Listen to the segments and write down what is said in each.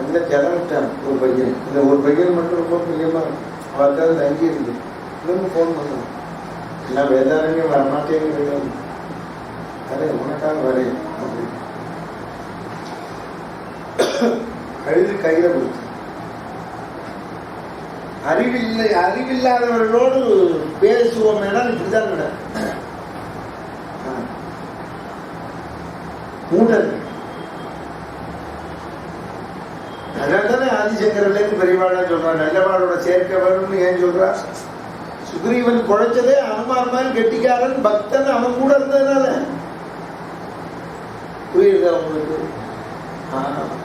அந்த கிளம்பிட்டான் ஒரு பையன். இந்த ஒரு பையன் மட்டும் ரொம்ப பிரியமா அவருக்காக தங்கி இருந்து இன்னும் ஃபோன் பண்ணான். எல்லாம் வேதாரண்யம் வரமாட்டேங்கிறது, அதே உனக்காக வரேன் அப்படி அழுது கையில கொடுத்து. அறிவில்லாதவர்களோடு பேசுவோம் என்றால் இப்படிதான் நடக்கும். மூடல். அதனால்தானே ஆதிசங்கரிலேருந்து பெரியவாழ சொல்றான், நல்லவாளோட சேர்க்க வேணும்னு ஏன் சொல்றா? சுக்ரீவன் குழைச்சதே அனுமார் மாதிரி கெட்டிக்காரன் பக்தன் அவன் கூட இருந்ததுனால. புரியுதா உங்களுக்கு?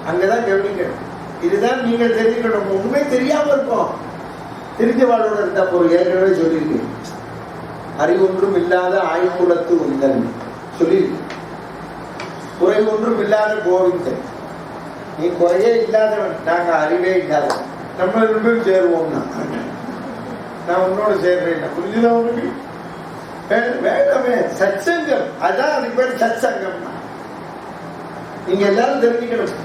அங்கதான் கவனிக்கணும். இதுதான் நீங்கள் தெரிஞ்சுக்கணும். உண்மை தெரியாம இருப்போம், தெரிஞ்சவாளோட இருந்தா போறோம். ஏற்கனவே சொல்லியிருக்கு, அறிவொன்றும் இல்லாத ஆய்வுலத்து உந்தன் சொல்லியிருக்கு. குறை ஒன்றும் இல்லாத கோவிந்தன், நீ குறையே இல்லாதவன், நாங்க அறிவே இல்லாதவன். நம்ம ரெண்டு பேரும் சேருவோம்னா நான் உன்னோட சேர்றேன். புரிஞ்சுதான் உனக்கு? வேண்டாமே சத்சங்கம், அதான் அதுக்கு பேர் சத்சங்கம். நீங்க எல்லாரும் தெரிஞ்சுக்கணும்.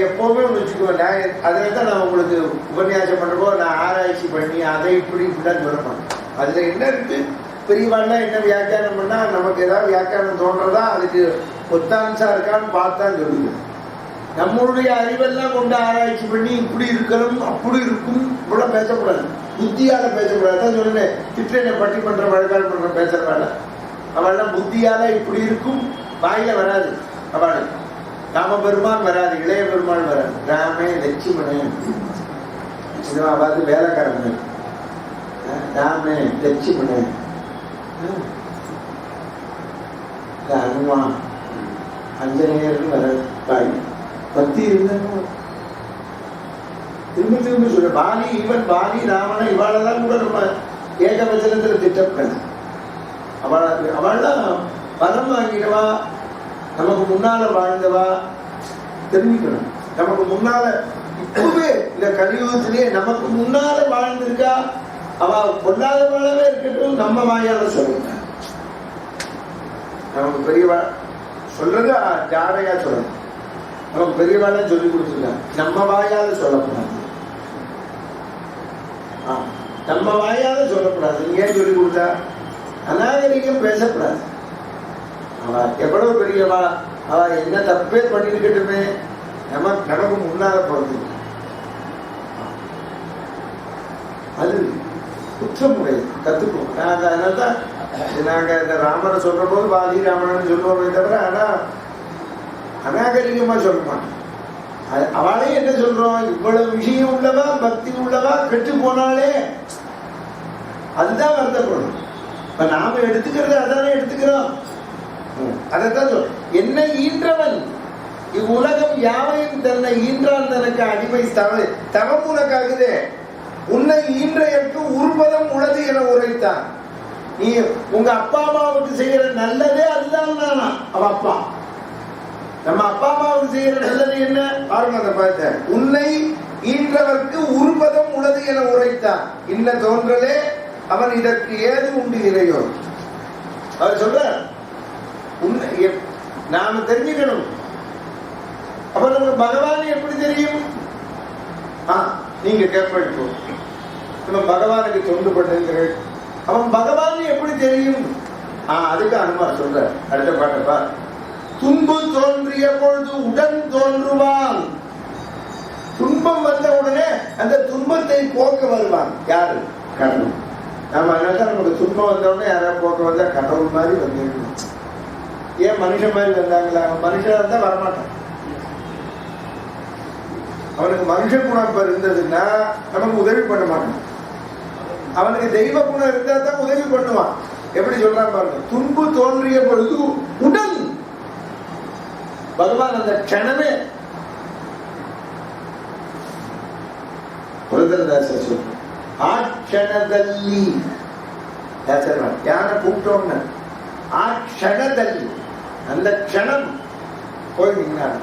எப்பவுமே வச்சுக்குவேன். நான் அதுலதான் நான் உங்களுக்கு உபன்யாசம் பண்றப்போ நான் ஆராய்ச்சி பண்ணி அதை இப்படி இப்படிதான் சொல்லணும். அதுல என்ன இருக்கு, பெரியவாள்னா என்ன வியாக்கியானம் பண்ணா நமக்கு ஏதாவது வியாக்கியானம் தோன்றதா, அதுக்கு ஒத்தான்சா இருக்கான்னு பார்த்தா சொல்லுங்க. நம்மளுடைய அறிவெல்லாம் கொண்டு ஆராய்ச்சி பண்ணி இப்படி இருக்கணும் அப்படி இருக்கும் கூட பேசக்கூடாது. புத்தியால பேசக்கூடாது. தான் சொல்லுவேன், திட்டனை பட்டி பண்ற வழக்கால் பண்ற பேசுற வேலை. அவள்லாம் புத்தியால இப்படி இருக்கும், வாயில வராது. அவள் ராம பெருமான் வராது, இளைய பெருமாள் வராது. ராமே லட்சுமணே சினிமா பார்த்து வேலைக்காரன். ராமே லட்சுமணே அனுமான் அஞ்சனேயருக்கு வராது. தாய் பக்தி இருந்தாலும் திரும்ப திரும்ப சொல்ற பாலி, இவன் பாலி ராமனை இவாளெல்லாம் கூட நம்ம ஏகவசனத்துல திட்டப்பட. அவள்லாம் பலம் வாங்கிடவா, நமக்கு முன்னால வாழ்ந்தவா தெரிஞ்சுக்கணும். நமக்கு முன்னால இப்பவே இந்த கலியுகத்திலே நமக்கு முன்னால வாழ்ந்திருக்கா, அவ பொல்லாதவாழவே இருக்கட்டும், நம்ம வாயால சொல்லுங்க. நமக்கு பெரியவா சொல்றது ஜாடையா சொல்லணும். நமக்கு பெரியவாழ சொல்லி கொடுத்துருக்காங்க, நம்ம வாயால சொல்லக்கூடாது. நம்ம வாயால சொல்லக்கூடாது. நீ ஏன் சொல்லி கொடுத்தா? அநாகரிகம் பேசக்கூடாது. அவ எவ்வளவு பெரியவா, அவ என்ன தப்பே பண்ணிருக்கட்டுமே, நமக்கு முன்னால பிறந்து அது குற்றமுறை கத்துக்கும். நாங்க அதனால்தான் நாங்க இந்த ராமனை சொல்ற போது பாதி ராமன் சொல்லுவோமே தவிர, ஆனா அநாகரிகமா சொல்ல மாட்டோம். அவளே என்ன சொல்றோம், இவ்வளவு விஷயம் உள்ளவா பக்தி உள்ளவா கெட்டு போனாலே அதுதான் வருத்தப்படும். இப்ப நாம எடுத்துக்கிறது அதானே எடுத்துக்கிறோம். அதைத்தான் சொல், என்னை ஈன்றவன் இவ்வுலகம் யாவையும் தன்னை ஈன்றான் தனக்கு அடிமை தவம் உனக்காகுதே, உன்னை ஈன்றையற்கு உருவதம் உள்ளது என உரைத்தான். நீ உங்க அப்பா அம்மாவுக்கு செய்யற நல்லதே அதுதான். நானா அவ அப்பா, நம்ம அப்பா அம்மாவுக்கு செய்யற நல்லது என்ன பாருங்க. அந்த பார்த்த உன்னை ஈன்றவர்க்கு உருவதம் உள்ளது என உரைத்தான். இன்ன தோன்றலே அவன் இதற்கு ஏது உண்டு இறையோ. அவர் சொல்ற நாம தெரிஞ்சுக்கணும். அப்ப நமக்கு பகவான் எப்படி தெரியும்? நீங்க கேட்போ, நம்ம பகவானுக்கு தொண்டு பண்ணுங்கிற அவன் பகவான் எப்படி தெரியும்? அதுக்கு அனுமார் சொல்ற அடுத்த பாட்டப்பா, துன்பு தோன்றிய பொழுது உடன் தோன்றுவான். துன்பம் வந்த உடனே அந்த துன்பத்தை போக்க வருவான். யாரு? கடவுள். நாம அதனால நமக்கு துன்பம் வந்த உடனே யாராவது போக்க வந்தா கடவுள் மாதிரி வந்துருக்கணும். ஏன் மனுஷன் மாதிரி வந்தாங்களா? மனுஷன் இருந்தா வரமாட்டான். அவனுக்கு மனுஷ குணம் இருந்ததுன்னா நமக்கு உதவி பண்ண மாட்டான். அவனுக்கு தெய்வ குணம் இருந்தா தான் உதவி பண்ணுவான். எப்படி சொல்றான் பாருங்க, துன்பு தோன்றிய பொழுது உடன் பகவான் அந்த க்ஷணமே. புரந்தரதாசர் சொல்ற ஆட்சணதல்லி யானை கூப்பிட்டோம்னு ஆட்சணதல்லி அந்த க்ஷணம் போய் நின்னான்.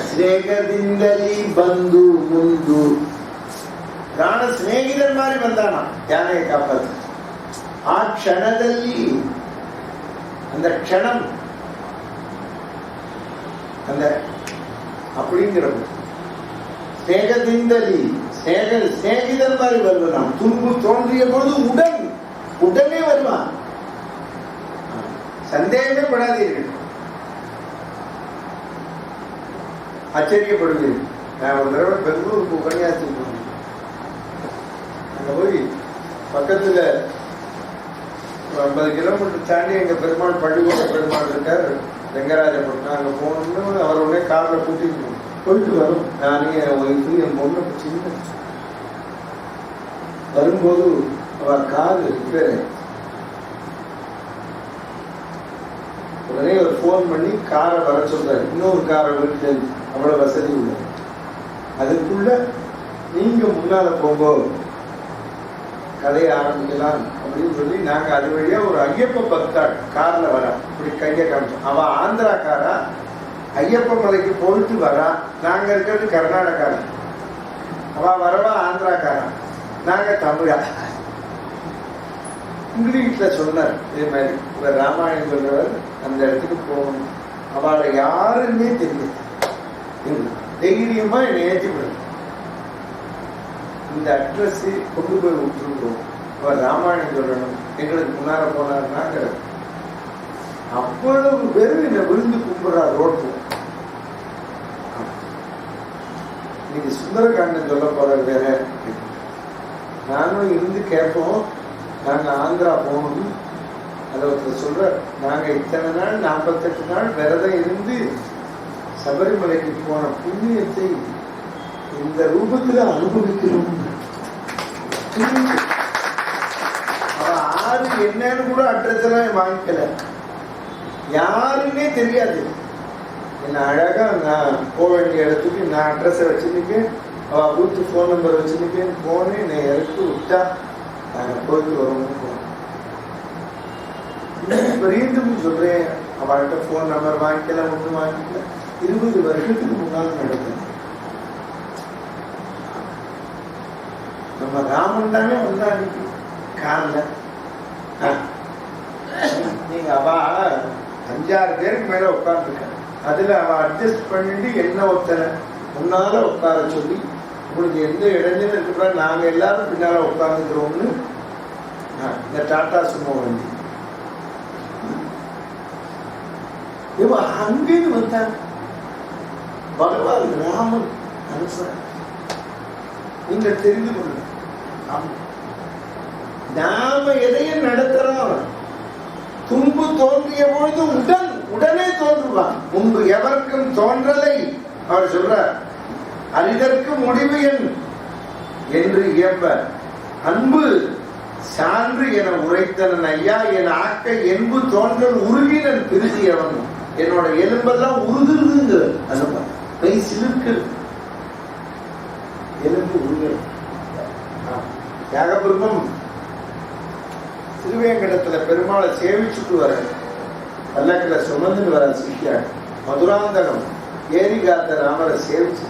ஸ்நேகದಿಂದಲಿ ಬಂದು ಮುಂದು ಪ್ರಾಣ ಸ್ನೇಹಿತರ மாதிரி வந்தானா யானையை காப்பாற்ற. ಆ ಕ್ಷಣದಲ್ಲಿ அந்த க்ஷணம் அந்த அப்படிங்கிற ஸ்நேகதிந்தலி ஸ்நேகிதன் மாதிரி வருவான். துன்பு தோன்றிய பொழுது உடனே வருவான். சந்தேகமே படாதீர்கள், ஆச்சரியப்படுவீர்கள். நான் ஒரு தடவை பெங்களூருக்கு உபன்யாசம் போனேன். அங்க போய் பக்கத்துல 50 கிலோமீட்டர் தாண்டி எங்க பெருமாள் பள்ளிக்கூட பெருமாள் இருக்கார் ரெங்கராஜபுரம். அங்க போகணும்னு அவர் உடனே கார்ல கூட்டிட்டு போயிட்டு வரும். நானே என் ஒய்ஃபு என் பொண்ணு சின்ன வரும்போது அவர் காது ரிப்பேர். உடனே ஒரு போன் பண்ணி காரை வர சொல்றாரு. இன்னொரு காரை வீட்டில் அவ்வளவு வசதி உள்ளது. அதுக்குள்ள நீங்க முன்னால போகும்போது கதையை ஆரம்பிக்கலாம் அப்படின்னு சொல்லி நாங்க அது வழியா ஒரு ஐயப்ப பக்தாள் கார்ல வரா. இப்படி கையை காமிச்சோம். அவ ஆந்திராக்காரா, ஐயப்ப மலைக்கு போயிட்டு வரா. நாங்க இருக்கிறது கர்நாடகாரா. அவ வரவா ஆந்திராக்காரா, நாங்க தமிழா. இங்கிலீஷ்ல சொன்னார் இதே மாதிரி. இவர் ராமாயணம் சொல்றவர் அந்த இடத்துக்கு போகணும். அவளை யாருன்னே தெரியாது. தைரியமா என்னை ஏற்றி விடுது. இந்த அட்ரஸ் கொண்டு போய் விட்டுருக்கோம். அவர் ராமாயணம் சொல்லணும். எங்களுக்கு முன்னால போனாருன்னா அவ்வளவு பேரும் என்னை விழுந்து கும்பிடுறா ரோட்ல. நீங்க சுந்தரகாண்டம் சொல்ல போறது வேற. நானும் இருந்து கேட்போம். நாங்க ஆந்திரா போகணும். அதை ஒருத்தர் சொல்ற, நாங்க இத்தனை நாள் 48 நாள் விரதம் இருந்து சபரிமலைக்கு போன புண்ணியத்தை இந்த ரூபத்துல அனுபவிக்கிறோம். ஆறு என்னன்னு கூட அட்ரஸ் எல்லாம் வாங்கிக்கல. யாருன்னே தெரியாது. என்ன அழகா நான் போக வேண்டிய இடத்துக்கு நான் அட்ரஸை வச்சுருக்கேன். அவ வீட்டு போன் நம்பர் வச்சுருக்கேன். போனே என்னை இறக்கி விட்டா நாங்க போயிட்டு வரோம்னு போனோம். பெரியதும் சொல்றேன். அவள்கிட்ட போன் நம்பர் வாங்கிக்கல, ஒன்றும் வாங்கிக்கல. 20 வருஷத்துக்கு முன்னால் நடந்தது. நம்ம ராமன் தானே வந்தா அன்னைக்கு கார்ல. நீங்க அவ 5-6 பேருக்கு மேல உட்கார்ந்துருக்க. அதுல அவ அட்ஜஸ்ட் பண்ணிட்டு என்ன ஒருத்தனை முன்னால உட்கார சொல்லி, உங்களுக்கு எந்த இடைஞ்சலும் இருக்கிற நாங்க எல்லாரும் பின்னால உட்கார்ந்துக்கிறோம்னு இந்த டாடா சுமோ வண்டி இவன் அங்கேன்னு வந்தாங்க. பகவான் ராமன் அனுப்புறார். நீங்க தெரிந்து கொள்ள நாம எதையும் நடத்துறோம். துன்பு தோன்றிய பொழுது உடனே தோன்றுவான். முன்பு எவருக்கும் தோன்றலை அவர் சொல்றார். அரிதற்கு முடிவு என்று இயம்ப அன்பு சான்று என உரைத்தனன் ஐயா. என் ஆக்க என்பு தோன்றல் உருகினன் பிரிதியவன். என்னோட எலும்பெல்லாம் உருகுதுங்க. அந்த கை சிலிருக்கு, எலும்பு உருகு. தியாகபிரம்மம் திருவேங்கடத்துல பெருமாளை சேவிச்சுட்டு வர பல்லக்கில சுமந்துட்டு வர சிஷ்யா மதுராந்தகம் ஏரி காத்த ராமரை சேவிச்சு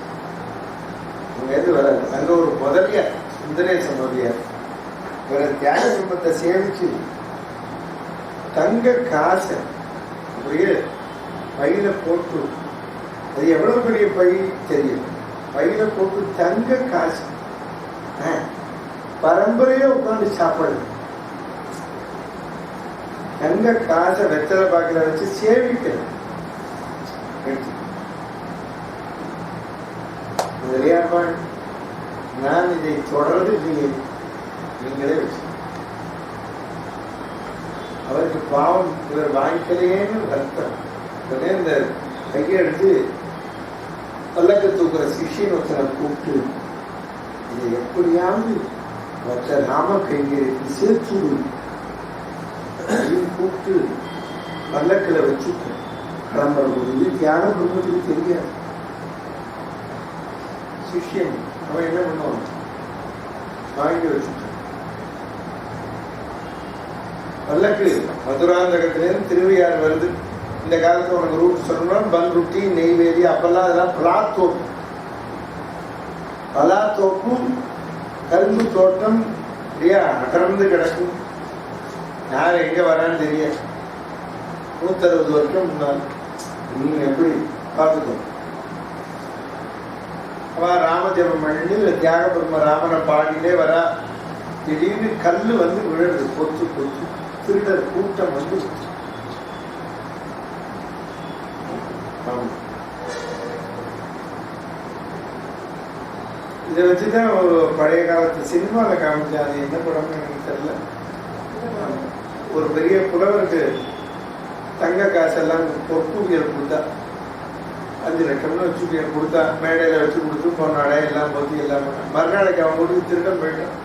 வர. அங்க ஒரு முதலிய சுந்தரேச முதலியார் இவரை தியாக பிரம்மத்தை சேவிச்சு தங்க காசை அப்படியே பையில போட்டு, அது எவ்வளவு பெரிய பை தெரியும், பையில போட்டு தங்க காசு பரம்பரையா உட்காந்து சாப்பிடுது. தங்க காசை வெத்தலை பாக்கில வச்சு சேவிக்கிறேன். நான் இதை தொடர்ந்து நீங்களே வச்சு அவருக்கு பாவம் இவர் வாங்கிக்கலையேன்னு வருத்தம். உடனே இந்த கையை எடுத்து பல்லக்க தூக்குற சிஷியன் ஒருத்தனை கூப்பிட்டு இதை எப்படியாவது மற்ற நாம கைங்கரிக்கு சேர்த்து கூப்பிட்டு பல்லக்கில் வச்சு கிளம்புற போது இது தியான குடும்பத்துக்கு தெரியாது. சிஷியன் அவன் என்ன பண்ணுவான், வாங்கி வச்சுட்டான். பல்லக்கு மதுராந்தகத்திலேருந்து திருவையாறு வருது. இந்த காலத்துல உனக்கு ரூட் சொல்லணும்னா பன்ருட்டி, நெய்வேலி, அப்பெல்லாம் அதெல்லாம் பலாத்தோப்பும் கரும்பு தோட்டம் இல்லையா, அடர்ந்து கிடக்கும். யார் எங்க வரான்னு தெரியாது. 160 வருஷம் முன்னால். நீங்க எப்படி பார்த்துக்கோ. அவன் ராமஜபம் பண்ணி தியாக பிரம்ம ராமனை பாடிலே வரா. திடீர்னு கல்லு வந்து விழுது, கொத்து கொத்து. திருடர் கூட்டம் வந்து இதை வச்சுதான் ஒரு பழைய காலத்து சினிமாவில் காமிச்சா. அது என்ன படம்னு எனக்கு தெரியல. ஒரு பெரிய புலவருக்கு தங்க காசெல்லாம் பொற்கூவியல் கொடுத்தா, 5 லட்சம்னு வச்சுக்கிய கொடுத்தா, மேடையில வச்சு கொடுத்து போனாடே எல்லாம் போத்தி எல்லாம் பண்ண. மறுநாளைக்கு அவன் கொடுத்து திருடம் போயிட்டான்.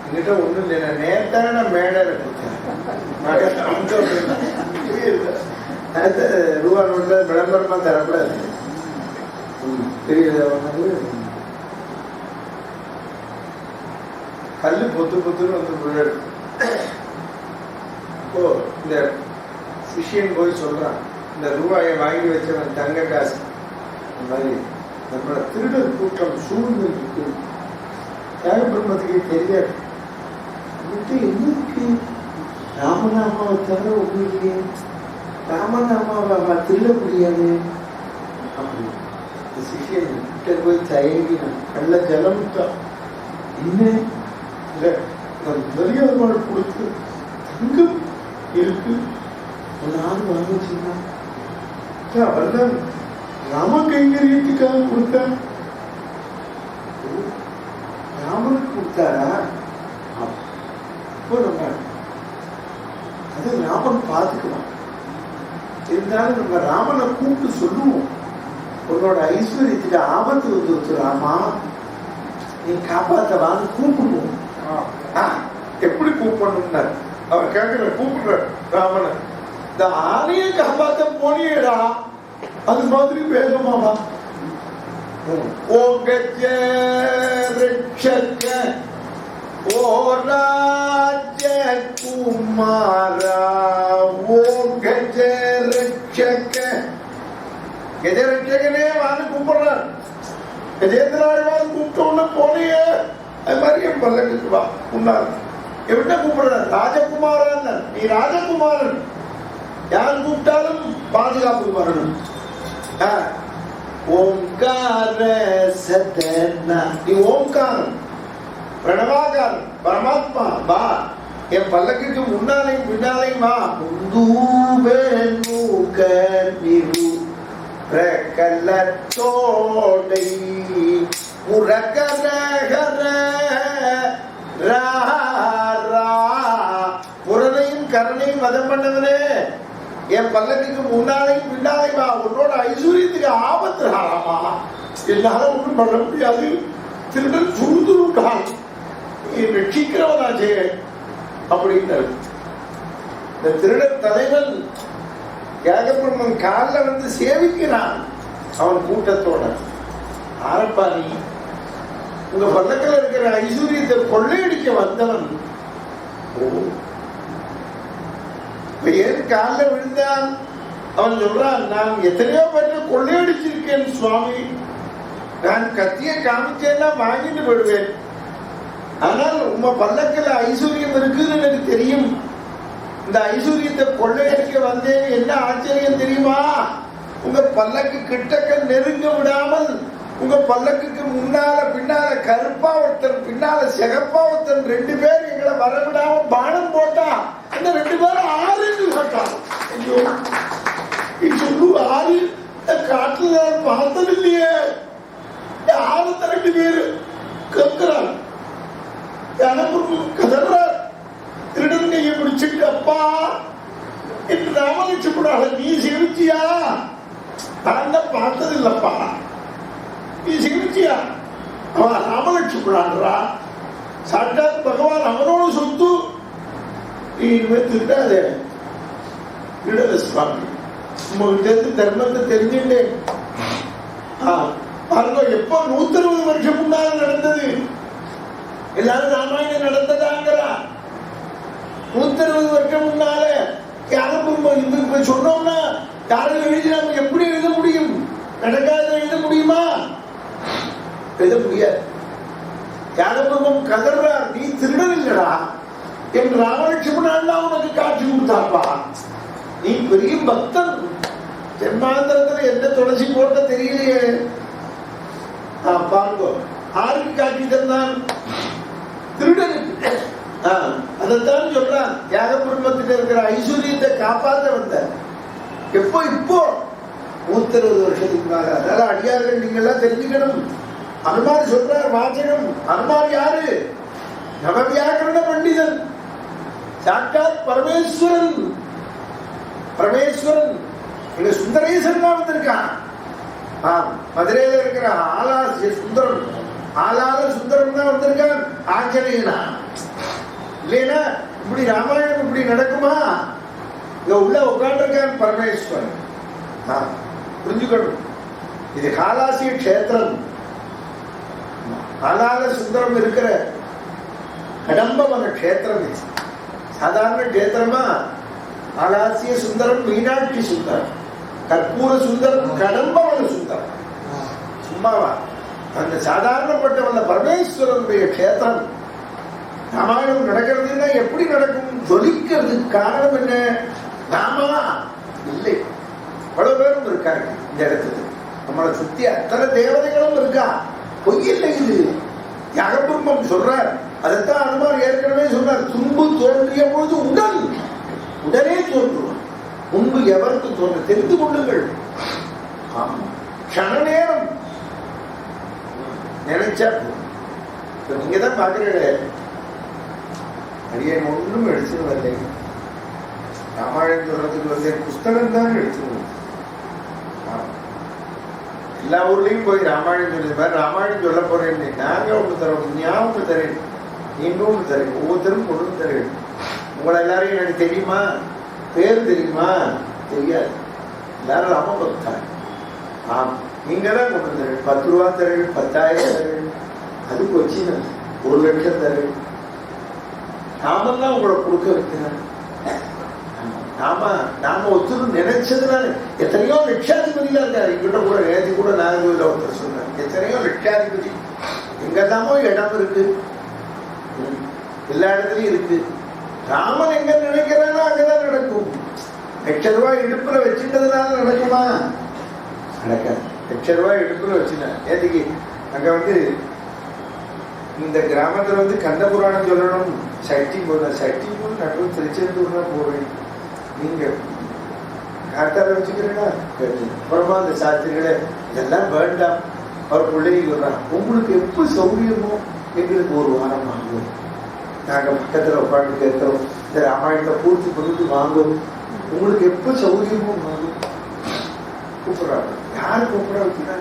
என்கிட்ட ஒண்ணும் இல்லை, நேரத்தான மேடையில கொடுத்தேன். ரூபா நோட்ல விளம்பரமா தரக்கூடாது. தெரியல. கல்லு பொத்து பொத்துன்னு வந்து விழு. இப்போ இந்த சிஷியன் போய் சொல்றான், இந்த ரூபாயை வாங்கி வச்சவன் தங்க காசு இந்த மாதிரி நம்மள திருடர் கூட்டம் சூழ்ந்து இருக்கு. தியாக பிரம்மத்துக்கு தெரியாது. என்ன ராமநாமாவை தவிர உங்களுக்கு ராமநாமாவை திருட முடியாது அப்படி. சிஷியன் கிட்ட போய் தயங்கினான். கள்ள ஜலம்தான் என்ன இல்லை, நான் மரியாதை கொடுத்து தங்கம் இருக்கு நானும் வாங்கிச்சுன்னா அவர்தான் ராம கைங்கரியத்துக்காக கொடுத்தான். ராமனுக்கு கொடுத்தாரா? அப்போ நம்ம அது ராமன் பார்த்துக்குவான். இருந்தாலும் நம்ம ராமனை கூப்பிட்டு சொல்லுவோம், உன்னோட ஐஸ்வர்யத்துக்கு ஆபத்து வந்து ராமா நீ காப்பாத்தவான்னு கூப்பிடுவோம். எப்படி கூப்பிடணும்னார் அவர் கேட்கிற கூப்பிடுற ராமனை. இந்த ஆணையை காப்பாத்த போனியடா அது மாதிரி வேகமாவா? ஓ கஜ ரட்சக ஓ ராஜ குமாரா ஓ கஜ ரட்சக. கஜ ரட்சகனே வான்னு கூப்பிடுறார். கஜேந்திராழ்வான் கூப்பிட்டோன்னு போனியே அது மாதிரி என் பல்லக்கு வா உன்னார். எவ்வளோ கூப்பிடுற ராஜகுமாரன், நீ ராஜகுமாரன். யார் கூப்பிட்டாலும் பாதுகாப்பு வரணும். ஓம்கார சதனா, நீ ஓம்காரம் பிரணவாகாரம் பரமாத்மா வா. என் பல்லக்குக்கு முன்னாலையும் பின்னாலையும் வா. பிரகலத்தோடை புறனையும் கரணையும் மதம் பண்ணவனே, என் பல்லக்குக்கு முன்னாலையும் பின்னாலையும் வா. உன்னோட ஐஸ்வர்யத்துக்கு ஆபத்து ஆமா, என்னால ஒன்றும் பண்ண முடியாது. திருடன் சுருந்துருட்டான், நீ ரட்சிக்கிறவனாச்சே அப்படின்றார். இந்த திருடன் தலைவன் தியாகபிரம்மன் காலில் வந்து சேவிக்கிறான் அவன் கூட்டத்தோட. ஆரப்பா நீ உங்க பல்லக்கில் இருக்கிற ஐஸ்வர்யத்தை கொள்ளையடிக்க வந்தவன். ஏன் காலில் விழுந்தான்? அவன் சொல்றான், நான் எத்தனையோ பேரை கொள்ளையடிச்சிருக்கேன் சுவாமி. நான் கத்திய காமிச்சேன்னா வாங்கிட்டு போடுவேன். ஆனால் உங்க பல்லக்கில் ஐஸ்வர்யம் இருக்குன்னு எனக்கு தெரியும். இந்த ஐஸ்வர்யத்தை கொள்ளையடிக்க வந்தேன். என்ன ஆச்சரியம் தெரியுமா? உங்க பல்லக்கு கிட்டக்க நெருங்க விடாமல், உங்க பல்லக்குக்கு முன்னால பின்னால கருப்பா ஒருத்தன் பின்னால சிகப்பா ஒருத்தன் 2 பேர் எங்களை வரவிடாம பானம் போட்டா அந்த 2 பேரும் 6 போட்டான். ஐயோ நீ சொல்லு 6 காட்டுல பார்த்ததில்லையே. 6 2 பேரு கேட்கிறான். கதறார். திருடன் கையை பிடிச்சிட்டு அப்பா என்று ராமலட்சுமணால நீ சிரிச்சியா? நான் தான் பார்த்தது இல்லப்பா. நீ சிரிச்சியா? அவன் ராமலட்சுமணான்றா, சாட்சாத் பகவான் அவனோட சொத்து. நீ இனிமேல் திருடாதே. திருடல சுவாமி, உங்ககிட்ட தர்மத்தை தெரிஞ்சுட்டேன். பாருங்க, எப்போ 160 வருஷம் முன்னால நடந்தது. எல்லாரும் ராமாயணம் நடந்ததாங்கிறா. 160 வருஷம் முன்னால தியாகபிரம்மம் சொன்னோம்னா யாரும் எழுதி நாம எப்படி எழுத முடியும்? நடக்காத எழுத முடியுமா? எழுத முடியாது. தியாகபிரம்மம் கதறார், நீ திருடன் இல்லடா என் ராமலட்சுமணன் உனக்கு காட்சி கொடுத்தாப்பா. நீ பெரிய பக்தன், ஜென்மாந்திரத்துல எந்த துளசி போட்ட தெரியலையே. பாருங்க, ஆருக்கு காட்சி தந்தான்? திருடனுக்கு. அதைத்தான் சொல்றான், தியாக குடும்பத்தில் இருக்கிற ஐஸ்வர்யத்தை காப்பாற்ற வந்த. எப்போ? இப்போ 120 வருஷத்துக்கு மேல. அதனால அடியார்கள் நீங்க எல்லாம் தெரிஞ்சுக்கணும். அனுமார் சொல்றார் வாசகம். அனுமார் யாரு? நவவியாக்கரண பண்டிதன், சாட்சாத் பரமேஸ்வரன். பரமேஸ்வரன் இங்க சுந்தரேசன் தான் வந்திருக்கான். மதுரையில இருக்கிற ஆலாசிய சுந்தரம், ஆளால சுந்தரம் தான் வந்திருக்கான். ஆஞ்சநேயனா இல்லைன்னா இப்படி ராமாயணம் இப்படி நடக்குமா? இங்க உள்ள உட்கார்ந்திருக்கான் பரமேஸ்வரன். புரிஞ்சுக்கணும், இது காலாசிய கஷேத்திரம். ஆளால சுந்தரம் இருக்கிற கடம்பவன கஷேத்திரம். சாதாரண கஷேத்திரமா? ஆலாசிய சுந்தரம், மீனாட்சி சுந்தரம், கற்பூர சுந்தரம், கடம்பவன சுந்தரம். சும்மாவா? அந்த சாதாரணப்பட்டவல்ல பரமேஸ்வரனுடைய கஷேத்திரம். ராமாயணம் நடக்கிறதுன்னா எப்படி நடக்கும்? ஜொலிக்கிறதுக்கு காரணம் என்ன? ராமா இல்லை, அவ்வளவு பேரும் இருக்காங்க இந்த இடத்துல. நம்மளை சுத்தி அத்தனை தேவதைகளும் இருக்கா. பொய்யில்லை இது. யகபிரம்மம் சொல்றார். அதைத்தான் அனுமார் ஏற்கனவே சொன்னார். துன்பு தோன்றிய பொழுது உடனே தோன்றும். முன்பு எவருக்கு தோன்ற தெரிந்து கொள்ளுங்கள். கண நேரம் நினைச்சா நீங்க தான் பாக்குறீங்க. அடியேன் ஒன்றும் எடுத்துட்டு வரலை. ராமாயணம் சொல்றதுக்கு வந்து புஸ்தகம் தான் எடுத்துட்டு. எல்லா ஊர்லயும் போய் ராமாயணம் சொல்லி ராமாயணம் சொல்ல போறேன். நாங்க ஒண்ணு தரோம், நான் ஒண்ணு தரேன், நீங்க ஒண்ணு தரேன், ஒவ்வொருத்தரும் ஒண்ணு தரேன். உங்களை எல்லாரையும் எனக்கு தெரியுமா? பேர் தெரியுமா? தெரியாது. எல்லாரும் ராம பக்தான். நீங்க தான் கொண்டு தரேன். 10 ரூபா தரேன், 10,000 தரேன், அதுக்கு வச்சு 1 லட்சம் தரேன். நாம தான் உங்களை கொடுக்க வைக்கிறேன். நாம ஒருத்தர் நினைச்சதுனால எத்தனையோ லட்சாதிபதியா இருக்காரு. எங்கிட்ட கூட நேற்று கூட நாகர்கோவில ஒருத்தர் சொன்னார், எத்தனையோ லட்சாதிபதி. எங்கதாமோ இடம் இருக்கு, எல்லா இடத்துலயும் இருக்கு. ராமன் எங்க நினைக்கிறானோ அங்கதான் நடக்கும். 1,00,000 ரூபாய் இடுப்புல வச்சுட்டதுனால நடக்குமா? நடக்காது. 1,00,000 ரூபாய் இடுப்புல வச்சுட்டேன். ஏத்துக்கு அங்க வந்து இந்த கிராமத்துல வந்து கந்த புராணம் சொல்லணும், சக்தி போன சக்தி போன நடுவு திருச்செந்தூர் தான் போவேன். நீங்க காட்டார வச்சுக்கிறீங்களா? அப்புறமா அந்த சாஸ்திரிகளை இதெல்லாம் வேண்டாம். அவர் பிள்ளைங்க சொல்றாங்க, உங்களுக்கு எப்ப சௌரியமோ எங்களுக்கு 1 வாரம் ஆகும். நாங்க பக்கத்துல உட்காந்து கேட்கிறோம், இந்த ராமாயணத்தை பூர்த்தி பண்ணிட்டு வாங்கும். உங்களுக்கு எப்ப சௌரியமோ வாங்கும். கூப்பிடுறாங்க. யாரு கூப்பிட வைக்கிறா?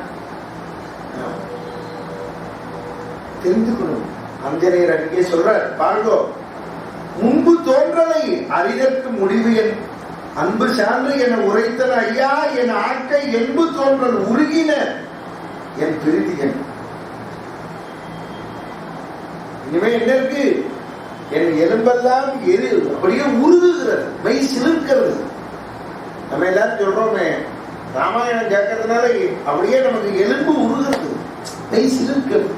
தெரிந்துக்கணும். ஆஞ்சநேயர் அங்கே சொல்றார் பாருங்கோ, முன்பு தோன்றலை அறிதற்கு முடிவு என் அன்பு சார்ந்து என உரைத்தன ஐயா என் ஆட்டை என்பு தோன்றல் உருகின என் பிரிதியன். இனிமே என்ன இருக்கு? என் எலும்பெல்லாம் அப்படியே உருகுகிறது, மெய் சிலிர்க்கிறது. நம்ம எல்லாரும் சொல்றோமே, ராமாயணம் கேட்கறதுனால அப்படியே நமக்கு எலும்பு உருகிறது, மெய் சிலிர்க்கிறது.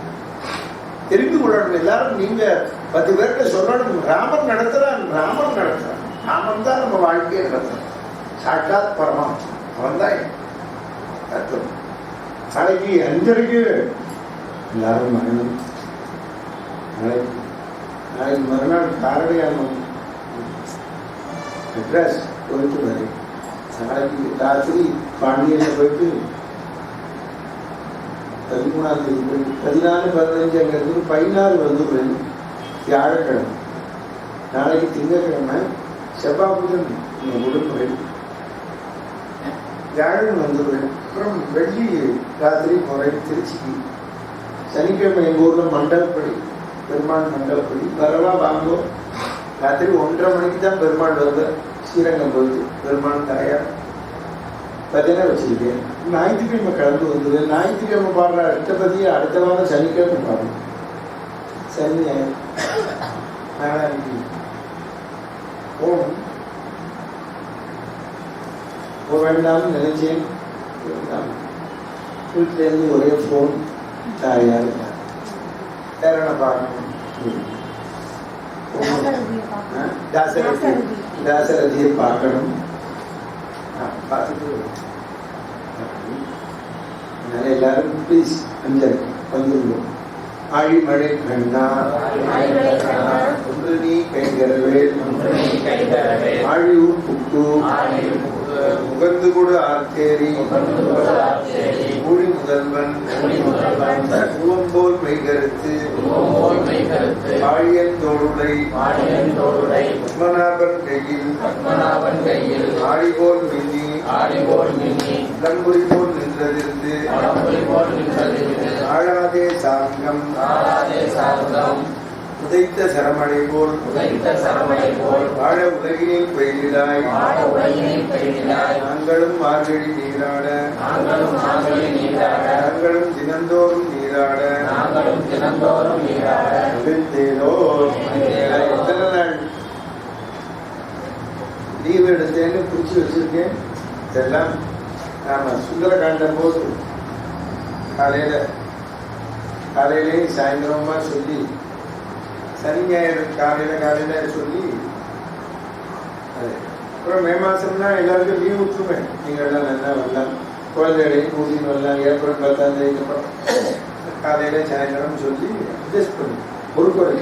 தெரிந்து கொள்ளணும். எல்லாரும் நீங்க 10 பேர்கிட்ட சொல்லணும், ராமன் நடத்துறான், ராமன் நடத்துறான். ராமன் தான் நம்ம வாழ்க்கையை நடத்துறான். சாட்சாத் பரமான் அவன் தான் தத்துவம். நாளைக்கு 5:30 எல்லாரும் மரணம். நாளைக்கு மறுநாள் காரடையானம் மெட்ராஸ் போயிட்டு வரை. நாளைக்கு ராத்திரி பாண்டியில போயிட்டு 13ஆம் தேதி போயிட்டு 14, 15 அங்க இருந்து 16 வந்துடுறேன். வியாழக்கிழமை. நாளைக்கு திங்கக்கிழமை, செவ்வாய் புதன் விடுமுறை. வியாழன் வந்துடுவேன். அப்புறம் வெள்ளி ராத்திரி போறேன் திருச்சிக்கு. சனிக்கிழமை எங்க ஊர்ல மண்டலப்படி, பெருமாள் மண்டலப்படி. வரவா வாங்கோ. ராத்திரி 1:30 மணிக்கு தான் பெருமாள் வந்து ஸ்ரீரங்கம் போயிட்டு பெருமாள் தாயார் பஜனை வச்சிருக்கேன். ஞாயிற்றுக்கிழமை கிளம்பி வந்துடுவேன். ஞாயிற்றுக்கிழமை பாடுற அஷ்டபதியை அடுத்த வாரம் சனிக்கிழமை பாடுறேன். சனி நாளைக்கு போகணும். போக வேண்டாம்னு நினைச்சேன். வீட்டில இருந்து ஒரே போன், தாயார் பேரனை பார்க்கணும். தாசரதியை பார்க்கணும். பார்த்துட்டு எல்லாரும் ப்ளீஸ் அஞ்சல் வந்துருவோம். ஆழிமழை கண்ணா ஒன்று நீ கைகரவேல் ஆழியூர் புக்கு முகந்து கொடு ஆர்த்தேரி ஊழி முதல்வன் உவம்போல் மெய்கருத்து ஆழியன் தோளுடை பத்மநாபன் கையில் ஆழிபோல் மின்னி இளம்புரி போல் நின்றதிருந்து ஆழாதே சாங்கம் உதைத்த சரமழை போல் வாழ உலகினில் பயிரிடாய் நாங்களும் மார்கழி நீராட நாங்களும் தினந்தோறும் நீராட எத்தனை நாள் லீவ் எடுத்தேன்னு குறிச்சு வச்சிருக்கேன். இதெல்லாம் நாம சுந்தரகாண்டம் போது காலையிலேயும் சாயந்தரமா சொல்லி சனி ஞாயிறு காலையில சொல்லி அப்புறம் மே மாசம்னா எல்லாருக்கும் லீவ் விட்டுருமே. நீங்க எல்லாம் நல்லா வரலாம், குழந்தைகளையும் கூட்டின்னு வரலாம். ஏப்ரல் 10ஆம் தேதிக்கு அப்புறம் காலையில சாயந்தரம் சொல்லி அட்ஜஸ்ட் பண்ணி ஒரு குறை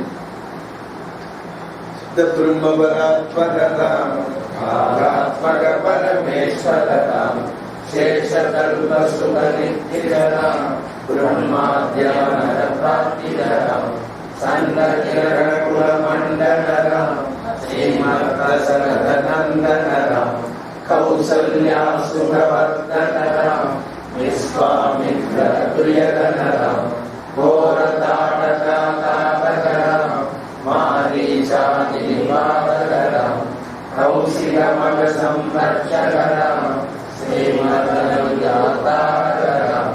பரமேஸ்வரம் சேஷகல்பசுபரித்திரம் பிரம்மாத்யானர பிராப்திதரம் சந்தகிரணகுலமண்டலம் ஸ்ரீமத்ரசரநந்தனரம் கௌசல்யா சுகவர்தனரம் விஸ்வாமித்ர துரியதனரம்